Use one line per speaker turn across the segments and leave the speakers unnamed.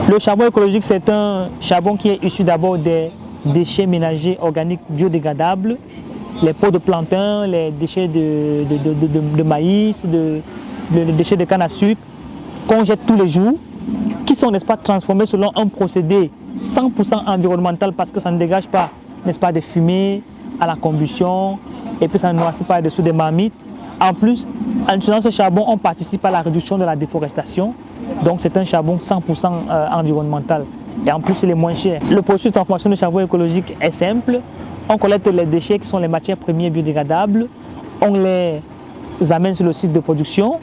Le charbon écologique, c'est un charbon qui est issu d'abord des déchets ménagers organiques biodégradables, les peaux de plantain, les déchets de maïs, les déchets de canne à sucre qu'on jette tous les jours, qui sont, n'est-ce pas, transformés selon un procédé 100% environnemental parce que ça ne dégage pas, n'est-ce pas, des fumées à la combustion et puis ça ne noircit pas dessous des marmites. En plus, en utilisant ce charbon, on participe à la réduction de la déforestation. Donc c'est un charbon 100% environnemental. Et en plus, il est moins cher. Le processus de transformation de charbon écologique est simple. On collecte les déchets qui sont les matières premières biodégradables. On les amène sur le site de production.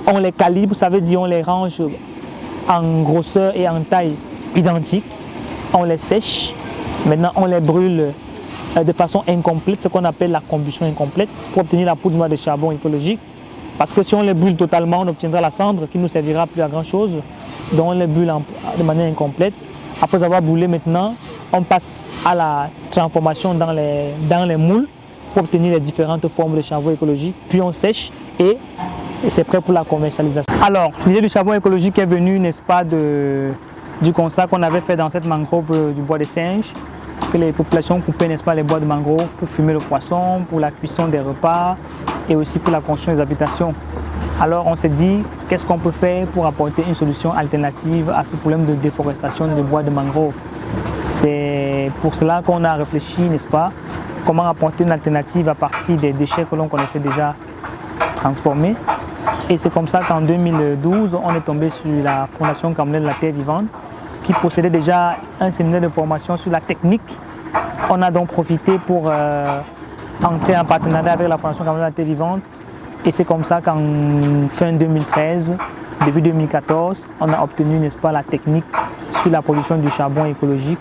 On les calibre, ça veut dire on les range en grosseur et en taille identiques. On les sèche. Maintenant, on les brûle de façon incomplète, ce qu'on appelle la combustion incomplète, pour obtenir la poudre noire de charbon écologique. Parce que si on les brûle totalement, on obtiendra la cendre qui ne nous servira plus à grand chose. Donc on les brûle de manière incomplète. Après avoir brûlé maintenant, on passe à la transformation dans les moules pour obtenir les différentes formes de charbon écologique. Puis on sèche et c'est prêt pour la commercialisation. Alors, l'idée du charbon écologique est venue, n'est-ce pas, du constat qu'on avait fait dans cette mangrove du bois des singes, que les populations coupaient, n'est-ce pas, les bois de mangrove pour fumer le poisson, pour la cuisson des repas et aussi pour la construction des habitations. Alors on s'est dit, qu'est-ce qu'on peut faire pour apporter une solution alternative à ce problème de déforestation des bois de mangrove? C'est pour cela qu'on a réfléchi, n'est-ce pas, comment apporter une alternative à partir des déchets que l'on connaissait déjà transformés. Et c'est comme ça qu'en 2012, on est tombé sur la Fondation Camerounaise de la Terre Vivante, qui possédait déjà un séminaire de formation sur la technique. On a donc profité pour entrer en partenariat avec la Fondation Camerounaise de la Terre Vivante. Et c'est comme ça qu'en fin 2013, début 2014, on a obtenu, n'est-ce pas, la technique sur la production du charbon écologique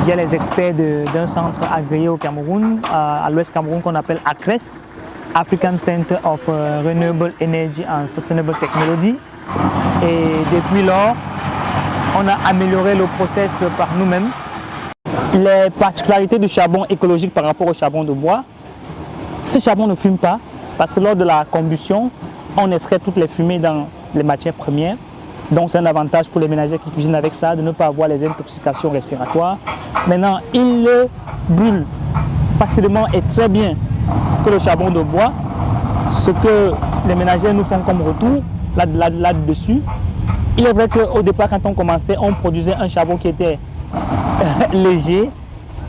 via les experts d'un centre agréé au Cameroun, à l'ouest Cameroun, qu'on appelle ACRES, African Center of Renewable Energy and Sustainable Technology. Et depuis lors, on a amélioré le process par nous-mêmes. Les particularités du charbon écologique par rapport au charbon de bois, ce charbon ne fume pas parce que lors de la combustion, on extrait toutes les fumées dans les matières premières. Donc c'est un avantage pour les ménagers qui cuisinent avec ça de ne pas avoir les intoxications respiratoires. Maintenant, il le brûle facilement et très bien que le charbon de bois. Ce que les ménagers nous font comme retour là-dessus, il est vrai qu'au départ, quand on commençait, on produisait un charbon qui était léger,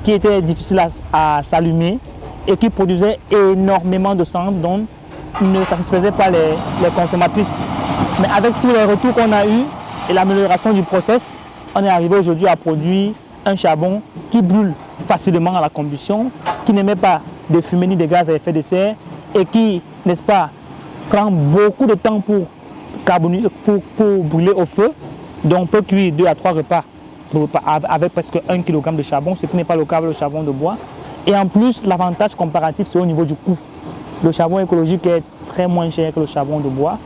qui était difficile à s'allumer et qui produisait énormément de cendres, donc il ne satisfaisait pas les consommatrices. Mais avec tous les retours qu'on a eus et l'amélioration du process, on est arrivé aujourd'hui à produire un charbon qui brûle facilement à la combustion, qui n'émet pas de fumée ni de gaz à effet de serre et qui, n'est-ce pas, prend beaucoup de temps pour brûler au feu. Donc on peut cuire 2 à 3 repas avec presque 1 kg de charbon, ce qui n'est pas le cas avec le charbon de bois. Et en plus, l'avantage comparatif, c'est au niveau du coût. Le charbon écologique est très moins cher que le charbon de bois.